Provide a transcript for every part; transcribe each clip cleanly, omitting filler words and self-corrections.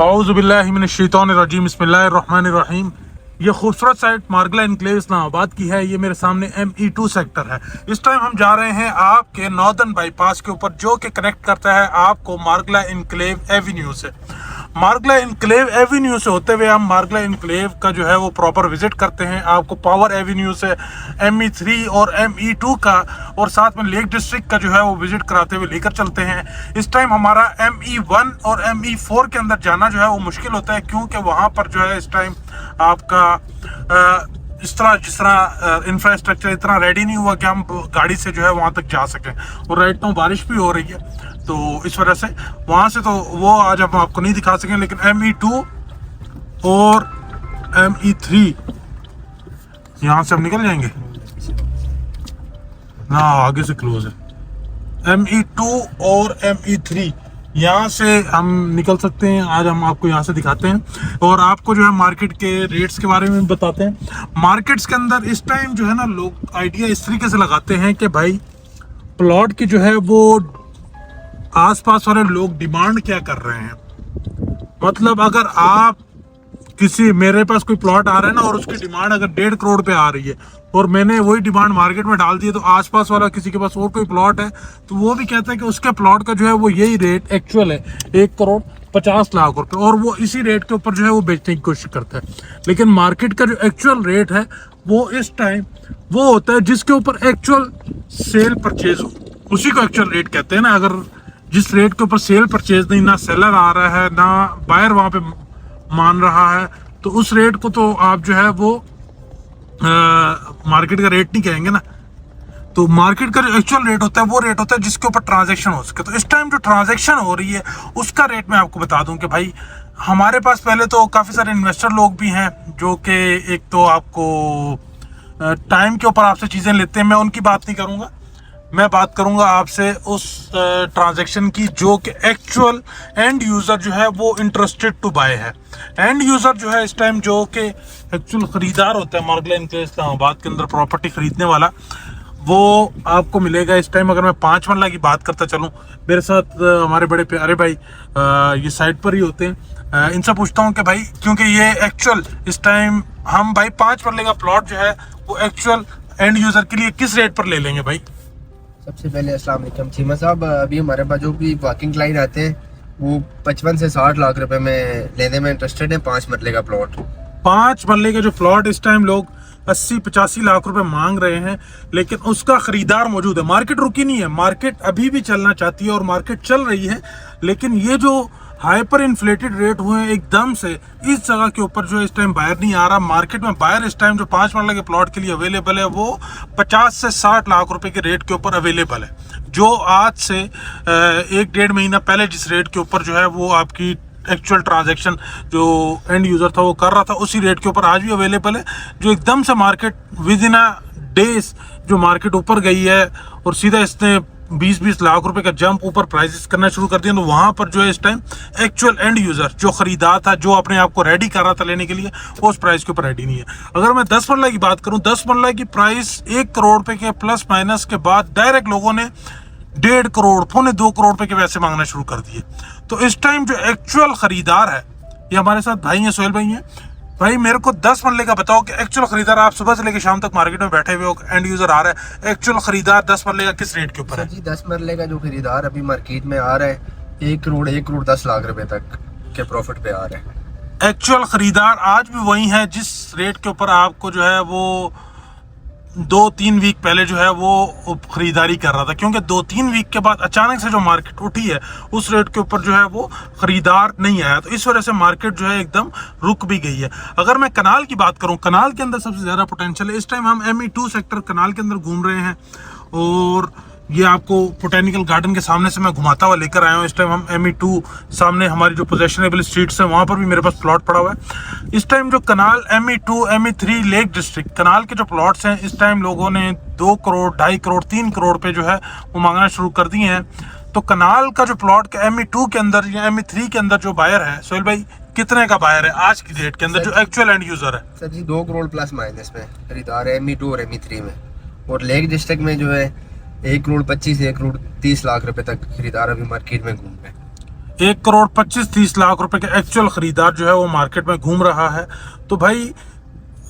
औज़ुबिल्लाहि मिनश्शैतानिर्रजीम बिस्मिल्लाहिर्रहमानिर्रहीम। ये खूबसूरत साइट मार्गला एनक्लेव इस्लामाबाद की है। ये मेरे सामने ME2 सेक्टर है। इस टाइम हम जा रहे हैं आपके नॉर्दर्न बाईपास के ऊपर, जो कि कनेक्ट करता है आपको मार्गला एनक्लेव एवेन्यू से। मार्गला एनक्लेव एवेन्यू से होते हुए हम मार्गला एनक्लेव का जो है वो प्रॉपर विजिट करते हैं। आपको पावर एवेन्यू से ME3 और ME2 का और साथ में लेक डिस्ट्रिक्ट का जो है वो विजिट कराते हुए लेकर चलते हैं। इस टाइम हमारा ME1 और ME4 के अंदर जाना जो है वो मुश्किल होता है, क्योंकि वहाँ पर जो है इस टाइम आपका जिस तरह इंफ्रास्ट्रक्चर इतना रेडी नहीं हुआ कि हम गाड़ी से जो है वहाँ तक जा सकें। और राइट नाउ बारिश भी हो रही है, तो इस वजह से वहाँ से तो वो आज हम आपको नहीं दिखा सकें। लेकिन ME2 और ME3 यहाँ से हम निकल जाएंगे ना, आगे से क्लोज है। ME2 और ME3 यहाँ से हम निकल सकते हैं। आज हम आपको यहाँ से दिखाते हैं और आपको जो है मार्केट के रेट्स के बारे में बताते हैं। मार्केट्स के अंदर इस टाइम जो है ना, लोग आइडिया इस तरीके से लगाते हैं कि भाई प्लॉट की जो है वो आसपास वाले लोग डिमांड क्या कर रहे हैं। मतलब अगर आप मेरे पास कोई प्लॉट आ रहा है ना और उसकी डिमांड अगर 1.5 करोड़ पे आ रही है और मैंने वही डिमांड मार्केट में डाल दी है, तो आसपास वाला किसी के पास और कोई प्लॉट है तो वो भी कहता है कि उसके प्लॉट का जो है वो यही रेट एक्चुअल है 1,50,00,000 रुपए, और वो इसी रेट के ऊपर जो है वो बेचने की कोशिश करता है। लेकिन मार्केट का जो एक्चुअल रेट है वो इस टाइम वो होता है जिसके ऊपर एक्चुअल सेल परचेज हो, उसी को एक्चुअल रेट कहते हैं ना। अगर जिस रेट के ऊपर सेल परचेज नहीं, ना सेलर आ रहा है ना बायर वहां पे मान रहा है, तो उस रेट को तो आप जो है वो मार्केट का रेट नहीं कहेंगे ना। तो मार्केट का जो एक्चुअल रेट होता है वो रेट होता है जिसके ऊपर ट्रांजैक्शन हो सके। तो इस टाइम जो ट्रांजैक्शन हो रही है उसका रेट मैं आपको बता दूं कि भाई हमारे पास पहले तो काफ़ी सारे इन्वेस्टर लोग भी हैं जो कि एक तो आपको टाइम के ऊपर आपसे चीज़ें लेते हैं। मैं उनकी बात नहीं करूँगा, मैं बात करूंगा आपसे उस ट्रांजैक्शन की जो कि एक्चुअल एंड यूज़र जो है वो इंटरेस्टेड टू बाय है। एंड यूज़र जो है इस टाइम जो कि एक्चुअल ख़रीदार होता है मार्गला एनक्लेव इस्लामाबाद के अंदर प्रॉपर्टी ख़रीदने वाला, वो आपको मिलेगा इस टाइम। अगर मैं 5 मरला की बात करता चलूँ, मेरे साथ हमारे बड़े प्यारे भाई ये साइड पर ही होते हैं। इनसे पूछता हूँ कि भाई, क्योंकि ये एक्चुअल इस टाइम हम भाई 5 मरले का प्लॉट जो है वो एक्चुअल एंड यूज़र के लिए किस रेट पर ले लेंगे भाई? सबसे पहले अस्सलाम वालेकुम चीमा साहब, अभी हमारे पास जो भी वॉकिंग क्लाइंट आते हैं वो 55 से 60 लाख रुपए में लेने में इंटरेस्टेड है। 5 मरले का प्लॉट, 5 मरले का जो प्लॉट इस टाइम लोग 80-85 लाख रुपए मांग रहे हैं, लेकिन उसका खरीदार मौजूद है। मार्केट रुकी नहीं है, मार्केट अभी भी चलना चाहती है और मार्केट चल रही है। लेकिन ये जो हाइपर इन्फ्लेटेड रेट हुए हैं एकदम से, इस जगह के ऊपर जो इस टाइम बायर नहीं आ रहा। मार्केट में बायर इस टाइम जो 5 मरला के प्लॉट के लिए अवेलेबल है वो 50 से 60 लाख रुपए के रेट के ऊपर अवेलेबल है, जो आज से 1-1.5 महीना पहले जिस रेट के ऊपर जो है वो आपकी एक्चुअल ट्रांजैक्शन जो एंड यूज़र था वो कर रहा था, उसी रेट के ऊपर आज भी अवेलेबल है। जो एकदम से market with in a days जो मार्केट ऊपर गई है और सीधा इसने 20-20 लाख रुपए का जंप ऊपर प्राइसेस करना शुरू कर दिया, तो वहां पर जो है इस टाइम एक्चुअल एंड यूजर जो खरीदार था, जो अपने आप को रेडी कर रहा था लेने के लिए, वो उस प्राइस के ऊपर रेडी नहीं है। अगर मैं 10 मरला की बात करूं, 10 मरला की प्राइस 1 करोड़ रुपए के प्लस माइनस के बाद डायरेक्ट लोगों ने 1.5 करोड़ 2.25 करोड़ रुपए के पैसे मांगना शुरू कर दिए। तो इस टाइम जो एक्चुअल खरीदार है, ये हमारे साथ भाई हैं, सोहेल भाई हैं। भाई मेरे को 10 मरले का बताओ कि एक्चुअल खरीदार, आप सुबह से लेकर शाम तक मार्केट में बैठे हुए हो, एंड यूजर आ रहा है, एक्चुअल खरीदार 10 मरले का किस रेट के ऊपर है जी? 10 मरले का जो खरीदार अभी मार्केट में आ रहा है 1 करोड़ 10 लाख रुपए तक के प्रॉफिट पे आ रहा है। एक्चुअल खरीदार आज भी वही है जिस रेट के ऊपर आपको जो है वो 2-3 वीक पहले जो है वो खरीदारी कर रहा था, क्योंकि 2-3 वीक के बाद अचानक से जो मार्केट उठी है उस रेट के ऊपर जो है वो खरीदार नहीं आया, तो इस वजह से मार्केट जो है एकदम रुक भी गई है। अगर मैं कनाल की बात करूं, कनाल के अंदर सबसे ज्यादा पोटेंशियल है। इस टाइम हम ME2 सेक्टर कनाल के अंदर घूम रहे हैं और ये आपको बोटेनिकल गार्डन के सामने से मैं घुमाता हुआ लेकर आया हूँ। इस टाइम हम ME2 सामने हमारी जो पोजेशनेबल स्ट्रीट्स है वहाँ पर भी मेरे पास प्लॉट पड़ा हुआ है। इस टाइम जो कनाल ME2 ME3 लेक डिस्ट्रिक्ट कनाल के जो प्लॉट्स हैं, इस टाइम लोगों ने 2 करोड़ 2.5 करोड़ 3 करोड़ पे जो है वो मांगना शुरू कर दिए हैं। तो कनाल का जो प्लॉट का ME2 के अंदर या ME3 के अंदर जो बायर है, सोहेल भाई कितने का बायर है आज की डेट के अंदर जो एक्चुअल एंड यूजर है? सर जी 2 करोड़ प्लस माइनस में खरीदार है ME2 और ME3 में, और लेक डिस्ट्रिक्ट में जो है 1 करोड़ 25 1 करोड़ 30 लाख रुपए तक खरीदार अभी मार्केट में घूम रहे हैं। 1,25-30 लाख रुपए के एक्चुअल खरीदार जो है वो मार्केट में घूम रहा है। तो भाई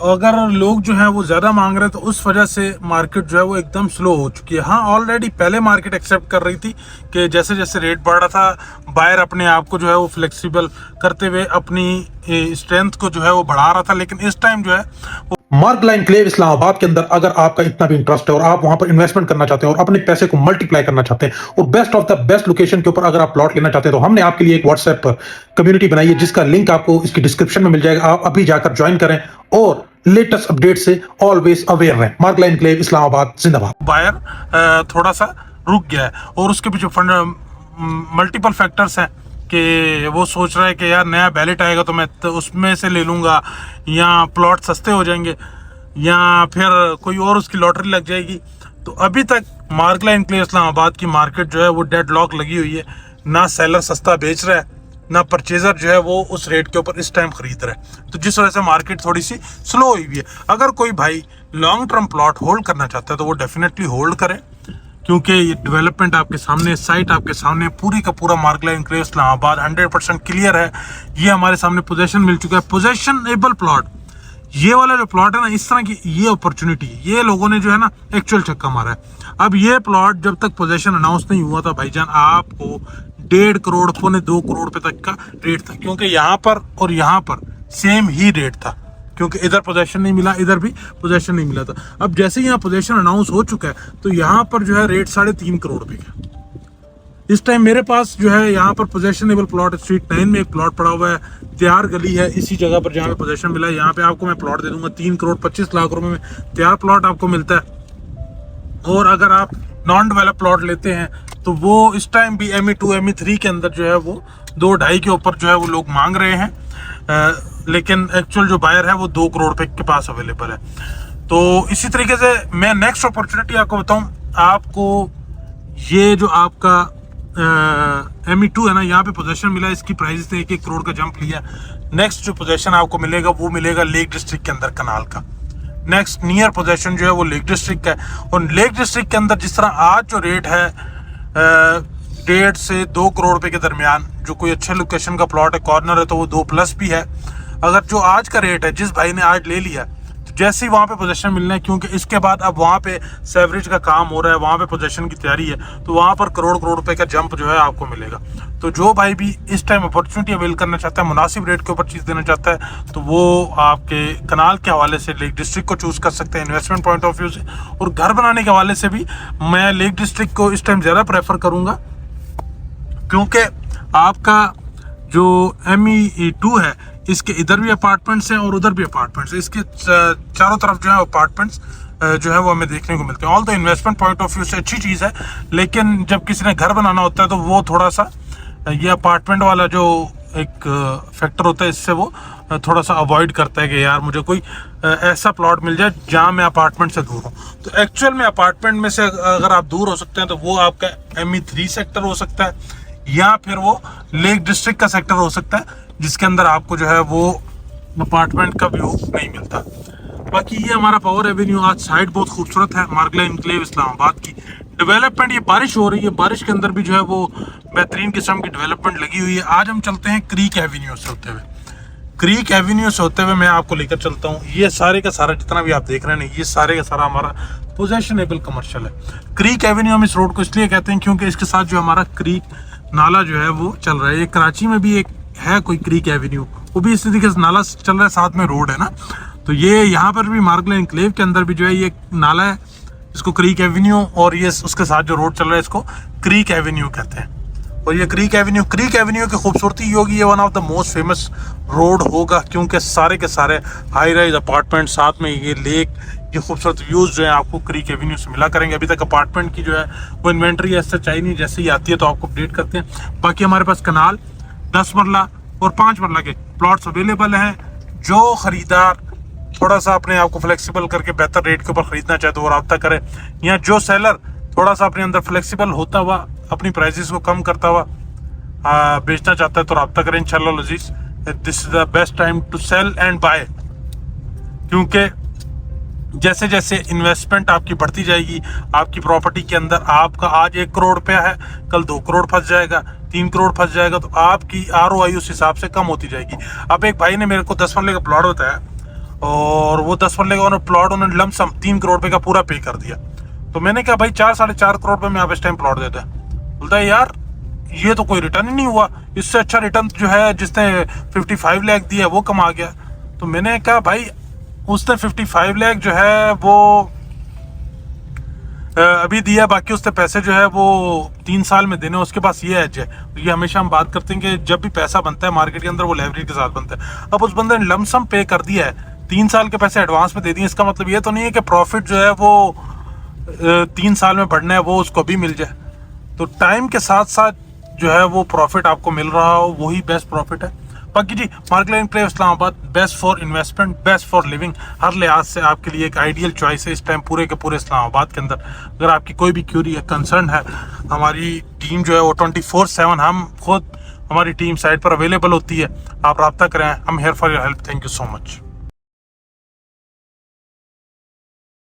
अगर लोग जो हैं वो ज़्यादा मांग रहे हैं तो उस वजह से मार्केट जो है वो एकदम स्लो हो चुकी है। हाँ, ऑलरेडी पहले मार्केट एक्सेप्ट कर रही थी कि जैसे जैसे रेट बढ़ रहा था बायर अपने आप को जो है वो फ्लेक्सिबल करते हुए अपनी स्ट्रेंथ को जो है वो बढ़ा रहा था, लेकिन इस टाइम जो है मार्गला एनक्लेव इस्लामाबाद के अंदर अगर आपका इतना भी इंटरेस्ट है और आप वहां पर इन्वेस्टमेंट करना चाहते हैं और अपने पैसे को मल्टीप्लाई करना चाहते हैं और best of the best location के ऊपर अगर आप प्लॉट लेना चाहते हैं तो हमने आपके लिए एक व्हाट्सएप पर कम्युनिटी बनाई है जिसका लिंक आपको इसकी डिस्क्रिप्शन में मिल जाएगा। आप अभी जाकर ज्वाइन करें और लेटेस्ट अपडेट से ऑलवेज अवेयर रहें। मार्गला एनक्लेव इस्लामाबाद जिंदाबाद। बायर थोड़ा सा रुक गया है और उसके पीछे मल्टीपल फैक्टर्स हैं कि वो सोच रहा है कि यार नया बैलेट आएगा तो मैं उसमें से ले लूँगा, या प्लॉट सस्ते हो जाएंगे, या फिर कोई और उसकी लॉटरी लग जाएगी। तो अभी तक मार्गला एनक्लेव इस्लामाबाद की मार्केट जो है वो डेड लॉक लगी हुई है। ना सेलर सस्ता बेच रहा है, ना परचेजर जो है वो उस रेट के ऊपर इस टाइम खरीद रहा है। तो जिस वजह से मार्केट थोड़ी सी स्लो हुई हुई है। अगर कोई भाई लॉन्ग टर्म प्लॉट होल्ड करना चाहता है तो वो डेफिनेटली होल्ड करे, क्योंकि ये डेवलपमेंट आपके सामने, साइट आपके सामने, पूरी का पूरा मार्गला एनक्लेव इस्लामाबाद 100% क्लियर है। ये हमारे सामने पोजेशन मिल चुका है, पोजेशनेबल प्लॉट। ये वाला जो प्लॉट है ना, इस तरह की ये अपॉर्चुनिटी, ये लोगों ने जो है ना एक्चुअल छक्का मारा है। अब ये प्लॉट जब तक पोजेशन अनाउंस नहीं हुआ था भाईजान, आपको 1.5 करोड़, 2.25 करोड़ रुपए तक का रेट था, क्योंकि यहाँ पर और यहाँ पर सेम ही रेट था, क्योंकि इधर पोजेशन नहीं मिला, इधर भी पोजेशन नहीं मिला था। अब जैसे यहाँ पोजेशन अनाउंस हो चुका है तो यहाँ पर जो है रेट 3.5 करोड़ रुपए का। इस टाइम मेरे पास जो है यहाँ पर पोजेशनेबल प्लॉट स्ट्रीट 9 में एक प्लॉट पड़ा हुआ है, तैयार गली है इसी जगह पर जहाँ पे पोजेशन मिला है। यहाँ पे आपको मैं प्लॉट दे दूंगा 3,25 करोड़ रुपए में तैयार प्लॉट आपको मिलता है। और अगर आप नॉन डेवलप प्लॉट लेते हैं तो वो इस टाइम भी ME2 ME3 के अंदर जो है वो 2-2.5 के ऊपर जो है वो लोग मांग रहे हैं, लेकिन एक्चुअल जो बायर है वो 2 करोड़ रुपए के पास अवेलेबल है। तो इसी तरीके से मैं नेक्स्ट अपॉर्चुनिटी आपको बताऊं, आपको ये जो आपका ME2 है ना, यहाँ पे पोजीशन मिला, इसकी प्राइस ने 1-1 करोड़ का जंप लिया। नेक्स्ट जो पोजीशन आपको मिलेगा वो मिलेगा लेक डिस्ट्रिक्ट के अंदर, कनाल का। नेक्स्ट नियर पोजीशन जो है वो लेक डिस्ट्रिक्ट का है। और लेक डिस्ट्रिक्ट के अंदर जिस तरह आज जो रेट है 1.5 से 2 करोड़ रुपए के दरमियान, जो कोई अच्छे लोकेशन का प्लॉट है, कॉर्नर है, तो वो 2+ भी है। अगर जो आज का रेट है, जिस भाई ने आज ले लिया, तो जैसे ही वहाँ पे पोजीशन मिलना है, क्योंकि इसके बाद अब वहाँ पे सेवरेज का काम हो रहा है, वहाँ पे पोजीशन की तैयारी है, तो वहाँ पर करोड़ रुपए का जंप जो है आपको मिलेगा। तो जो भाई भी इस टाइम अपॉर्चुनिटी अवेल करना चाहता है, मुनासिब रेट के ऊपर चीज़ देना चाहता है, तो वो आपके कनाल के हवाले से लेक डिस्ट्रिक्ट को चूज़ कर सकते हैं इन्वेस्टमेंट पॉइंट ऑफ व्यू से। और घर बनाने के हवाले से भी मैं लेक डिस्ट्रिक्ट को इस टाइम ज़्यादा प्रेफर करूँगा, क्योंकि आपका जो ME2 है, इसके इधर भी अपार्टमेंट्स हैं और उधर भी अपार्टमेंट्स हैं। इसके चारों तरफ जो है अपार्टमेंट्स जो है वो हमें देखने को मिलते हैं। All the investment point of view से अच्छी चीज़ है, लेकिन जब किसी ने घर बनाना होता है तो वो थोड़ा सा ये अपार्टमेंट वाला जो एक फैक्टर होता है, इससे वो थोड़ा सा अवॉइड करता है कि यार मुझे कोई ऐसा प्लॉट मिल जाए जहाँ मैं अपार्टमेंट से दूर हूँ। तो एक्चुअल में अपार्टमेंट में से अगर आप दूर हो सकते हैं तो वो आपका ME3 सेक्टर हो सकता है, या फिर वो लेक डिस्ट्रिक्ट का सेक्टर हो सकता है, जिसके अंदर आपको जो है वो अपार्टमेंट का व्यू नहीं मिलता। बाकी ये हमारा पावर एवेन्यू, आज साइड बहुत खूबसूरत है मार्गला एनक्लेव इस्लामाबाद की। डेवलपमेंट, ये बारिश हो रही है, बारिश के अंदर भी जो है वो बेहतरीन किस्म की डेवलपमेंट लगी हुई है। आज हम चलते हैं क्रीक एवेन्यू से होते हुए, क्रीक एवेन्यू से होते हुए मैं आपको लेकर चलता हूँ। ये सारे का सारा जितना भी आप देख रहे हैं, ये सारे का सारा हमारा पोजेशनेबल कमर्शियल है। क्रीक एवेन्यू हम इस रोड को इसलिए कहते हैं क्योंकि इसके साथ जो हमारा क्रीक नाला जो है वो चल रहा है। ये कराची में भी एक है कोई क्रीक एवेन्यू, वो भी इस तरीके से नाला चल रहा है, साथ में रोड है ना। तो ये यहाँ पर भी मार्गला एनक्लेव के अंदर भी जो है ये नाला है, इसको क्रीक एवेन्यू, और ये उसके साथ जो रोड चल रहा है इसको क्रीक एवेन्यू कहते हैं। और ये क्रीक एवेन्यू की खूबसूरती ये होगी, ये one of the most famous road होगा, क्योंकि सारे के सारे हाई राइज अपार्टमेंट, साथ में ये लेक, ये खूबसूरत व्यूज़ जो है आपको क्रीक एवेन्यू से मिला करेंगे। अभी तक अपार्टमेंट की जो है वो इन्वेंट्री ऐसा चाहिए नहीं, जैसे ही आती है तो आपको अपडेट करते हैं। बाकी हमारे पास कनाल 10 मरला और 5 मरला के प्लॉट्स अवेलेबल हैं। जो ख़रीदार थोड़ा सा अपने आप को फ्लेक्सिबल करके बेहतर रेट के ऊपर ख़रीदना चाहे तो वो रब्ता करे, या जो सेलर थोड़ा सा अपने अंदर फ्लेक्सिबल होता हुआ अपनी प्राइसेस को कम करता हुआ बेचना चाहता है तो रब्ता करें इंशाल्लाह अजीज। This is the best time to sell and buy, क्योंकि जैसे जैसे इन्वेस्टमेंट आपकी बढ़ती जाएगी, आपकी प्रॉपर्टी के अंदर आपका आज 1 करोड़ रुपया है, कल 2 करोड़ फंस जाएगा, 3 करोड़ फंस जाएगा तो आपकी ROI उस हिसाब से कम होती जाएगी। अब एक भाई ने मेरे को 10 मरले का प्लॉट बताया और वो 10 मरले का प्लॉट उन्होंने लमसम 3 करोड़ रुपए का पूरा पे कर दिया। तो मैंने कहा भाई 4-4.5 करोड़ रुपए में आप इस टाइम प्लॉट देते हैं। बोलता है यार ये तो कोई रिटर्न ही नहीं हुआ, इससे अच्छा रिटर्न जो है जिसने 55 लाख दिया वो कमा गया। तो मैंने कहा भाई उसने 55 लाख जो है वो अभी दिया, बाकी उसने पैसे जो है वो 3 साल में देने, उसके पास ये एज है। तो ये हमेशा हम बात करते हैं कि जब भी पैसा बनता है मार्केट के अंदर वो लेवरेज के साथ बनता है। अब उस बंदे ने लमसम पे कर दिया है, 3 साल के पैसे एडवांस में दे दिए, इसका मतलब ये तो नहीं है कि प्रॉफिट जो है वो 3 साल में बढ़ना है वो उसको भी मिल जाए। तो टाइम के साथ साथ जो है वो प्रॉफिट आपको मिल रहा हो वही बेस्ट प्रॉफिट है। बाकी G market enclave Islamabad best for investment, best for living, हर लिहाज से आपके लिए एक आइडियल चॉइस है इस टाइम पूरे के पूरे इस्लामाबाद के अंदर। अगर आपकी कोई भी क्यूरी है, कंसर्न है, हमारी टीम जो है वो 24/7 हम खुद हमारी टीम साइट पर अवेलेबल होती है। आप रब्ता करें, हम here for your help. Thank you so much.